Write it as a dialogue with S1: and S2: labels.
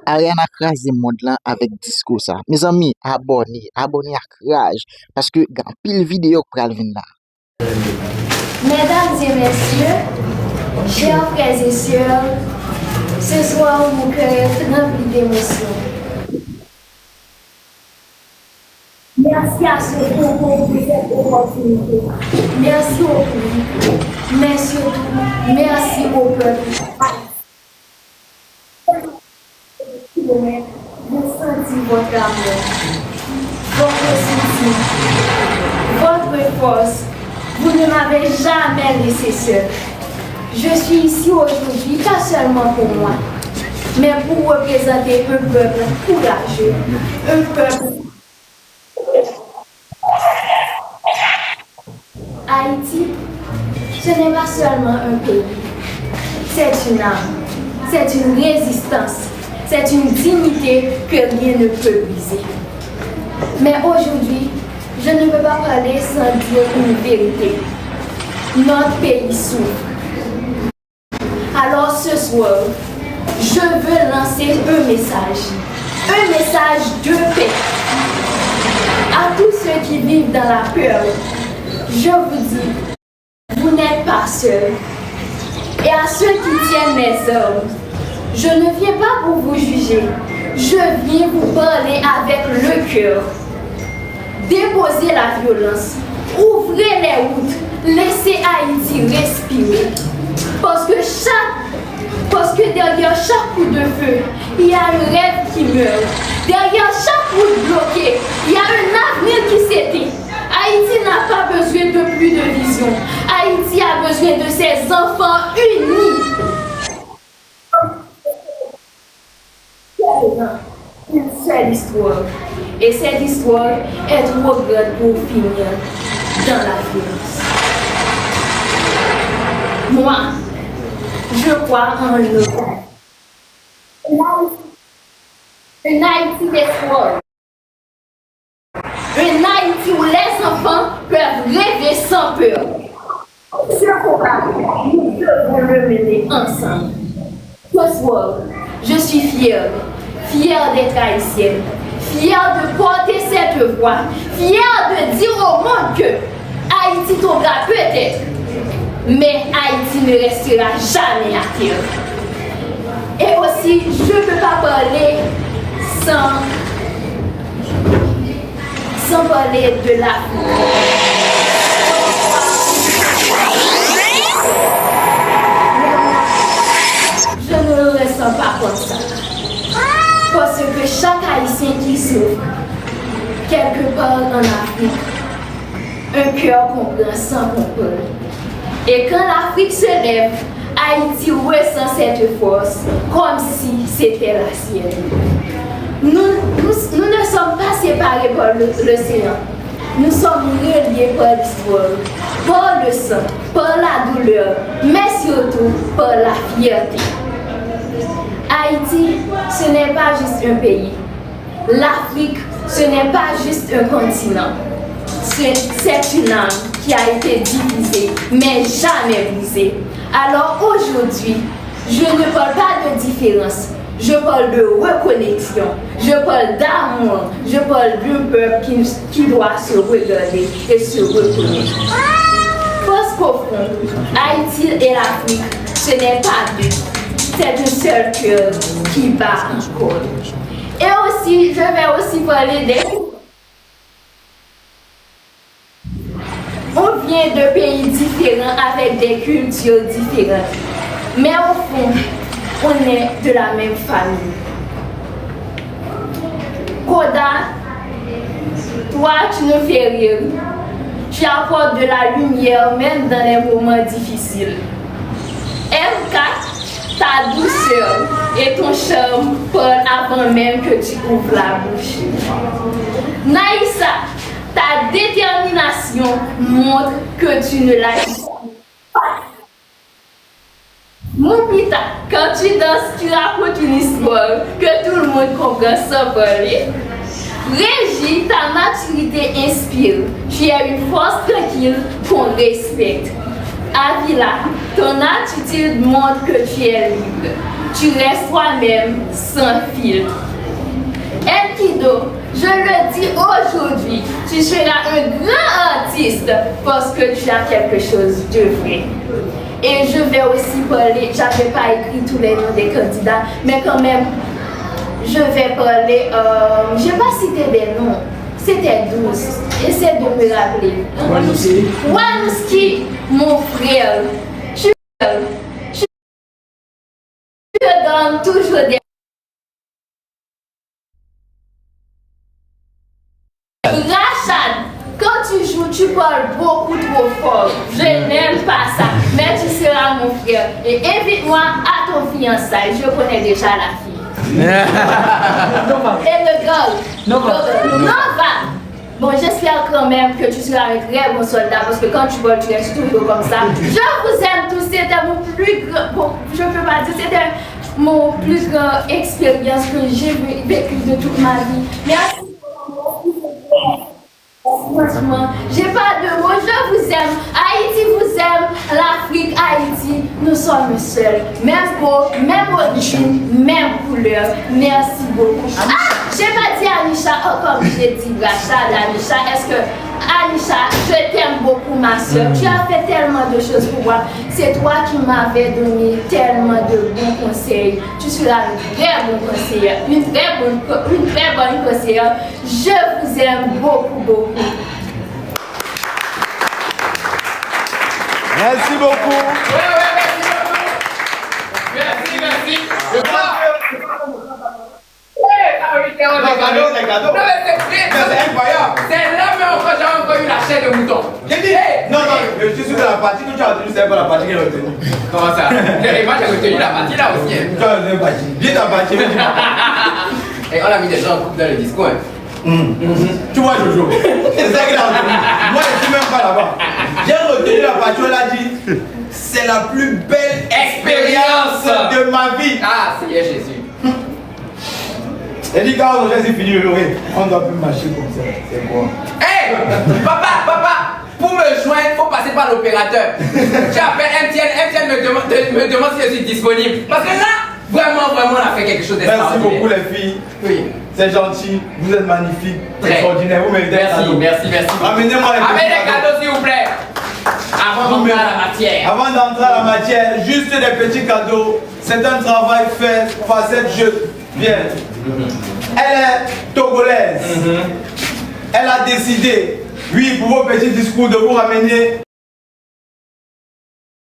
S1: Ariane a krasé monde là avec discours ça. Mes amis, abonnez à Rage parce que gan pile vidéo pral vinn là.
S2: Mesdames et messieurs, chers frères et sœurs, ce soir mon cœur est rempli d'émotions. Merci à ce concours pour cette opportunité. Merci au public, mais surtout, merci au peuple. Vous sentez votre amour, votre soutien, votre force. Vous ne m'avez jamais laissé seul. Je suis ici aujourd'hui, pas seulement pour moi, mais pour représenter un peuple courageux, un peuple. Haïti, ce n'est pas seulement un pays, c'est une âme, c'est une résistance, c'est une dignité que rien ne peut briser. Mais aujourd'hui, je ne peux pas parler sans dire une vérité. Notre pays souffre. Alors ce soir, je veux lancer un message de paix. À tous ceux qui vivent dans la peur, je vous dis, vous n'êtes pas seuls. Et à ceux qui tiennent les armes, je ne viens pas pour vous juger, je viens vous parler avec le cœur. Déposez la violence, ouvrez les routes, laissez Haïti respirer. Parce que derrière chaque coup de feu, il y a un rêve qui meurt. Derrière chaque route bloquée, il y a un avenir qui s'éteint. Haïti n'a pas besoin de plus de vision. Haïti a besoin de ses enfants unis. Une seule histoire. Et cette histoire est trop grande pour finir dans la violence. Moi, je crois en une Haïti d'espoir. Une Haïti où les enfants peuvent rêver sans peur. Ce combat, nous devons le mener ensemble. Ce soir, je suis fière d'être haïtienne, fière de porter cette voix, fière de dire au monde que Haïti tombera peut-être, mais Haïti ne restera jamais à terre. Et aussi, je ne peux pas parler sans parler de l'Afrique. Je ne le ressens pas comme ça. Parce que chaque Haïtien qui souffre, quelque part en Afrique, un cœur comprend sans comprendre. Et quand l'Afrique se lève, Haïti ressent cette force comme si c'était la sienne. Nous ne sommes pas séparés par l'océan. Nous sommes reliés par l'histoire, par le sang, par la douleur, mais surtout par la fierté. Haïti, ce n'est pas juste un pays. L'Afrique, ce n'est pas juste un continent. C'est une âme qui a été divisée, mais jamais brisée. Alors aujourd'hui, je ne parle pas de différence. Je parle de reconnexion, je parle d'amour, je parle d'un peuple qui doit se regarder et se reconnaître. Parce qu'au fond, Haïti et l'Afrique, ce n'est pas deux, c'est un seul cœur qui bat encore. Et aussi, je vais aussi parler des... On vient de pays différents avec des cultures différentes, mais au fond, on est de la même famille. Koda, toi tu nous fais rire. Tu apportes de la lumière même dans les moments difficiles. MK, ta douceur et ton charme parlent avant même que tu ouvres la bouche. Naïssa, ta détermination montre que tu ne lâches pas. Mon pita, quand tu danses, tu racontes une histoire que tout le monde comprend sans parler. Régie, ta maturité inspire. Tu es une force tranquille qu'on respecte. Avila, ton attitude montre que tu es libre. Tu restes toi-même sans filtre. Enkido, je le dis aujourd'hui, tu seras un grand artiste parce que tu as quelque chose de vrai. Et je vais aussi parler, j'avais pas écrit tous les noms des candidats, mais quand même, je vais parler, je vais pas citer des noms, c'était 12, essaie de me rappeler. Wanouski, mon frère, je te donne toujours des... Rachad, quand tu joues, tu parles beaucoup trop fort. Je n'aime pas ça. Mais tu seras mon frère. Et invite-moi à ton fiançailles. Je connais déjà la fille. Et le gars. Nova. Bon, j'espère quand même que tu seras un très bon soldat parce que quand tu voles, tu restes toujours comme ça. Je vous aime tous. C'était mon plus grand. Bon, je peux pas dire, c'était mon plus grand expérience que j'ai vécu de toute ma vie. Merci. Franchement, j'ai pas de mots, je vous aime. Haïti vous aime, l'Afrique, Haïti, nous sommes seuls. Même peau, même origine, même couleur. Merci beaucoup. Ah, j'ai pas dit Anisha, oh, comme j'ai dit Rachad, Anisha, est-ce que Anisha, je t'aime beaucoup ma soeur. Tu as fait tellement de choses pour moi. C'est toi qui m'avais donné tellement de bons conseils. Tu seras une très bonne conseillère, une très bonne conseillère. Je vous aime beaucoup, beaucoup.
S3: Merci beaucoup.
S4: Merci.
S3: C'est cadeau.
S4: C'est incroyable. C'est là même quand j'ai encore eu la chair de mouton.
S3: J'ai dit, non, je suis sûr que la partie que tu as retenue, c'est pas la partie qu'elle a retenue.
S4: Comment ça? Et moi j'ai retenu la partie là aussi.
S3: Tu as retenu la partie. Dis ta partie.
S4: Et on a mis des gens en couple dans le discours.
S3: Tu vois Jojo, c'est ça qu'il a retenu. Moi je suis même pas là-bas. J'ai retenu la partie où elle a dit, c'est la plus belle expérience de ma vie.
S4: Ah, Seigneur Jésus.
S3: Elle dit quand c'est fini, on doit plus marcher comme ça. C'est quoi?
S4: Hey, papa, pour me joindre, il faut passer par l'opérateur. J'appelle MTN me demande si je suis disponible. Parce que là, vraiment, on a fait quelque chose
S3: Merci
S4: d'extraordinaire.
S3: beaucoup les filles.
S4: Oui.
S3: C'est gentil, vous êtes magnifiques,
S4: Très.
S3: extraordinaires, vous méritez un cadeau.
S4: Merci.
S3: Amenez-moi les
S4: Amenez
S3: petits
S4: les cadeaux s'il vous plaît. Avant d'entrer à la matière.
S3: Avant d'entrer à la matière, juste des petits cadeaux. C'est un travail fait par cette jeune. Bien. Elle est togolaise. Elle a décidé, oui, pour vos petits discours, de vous ramener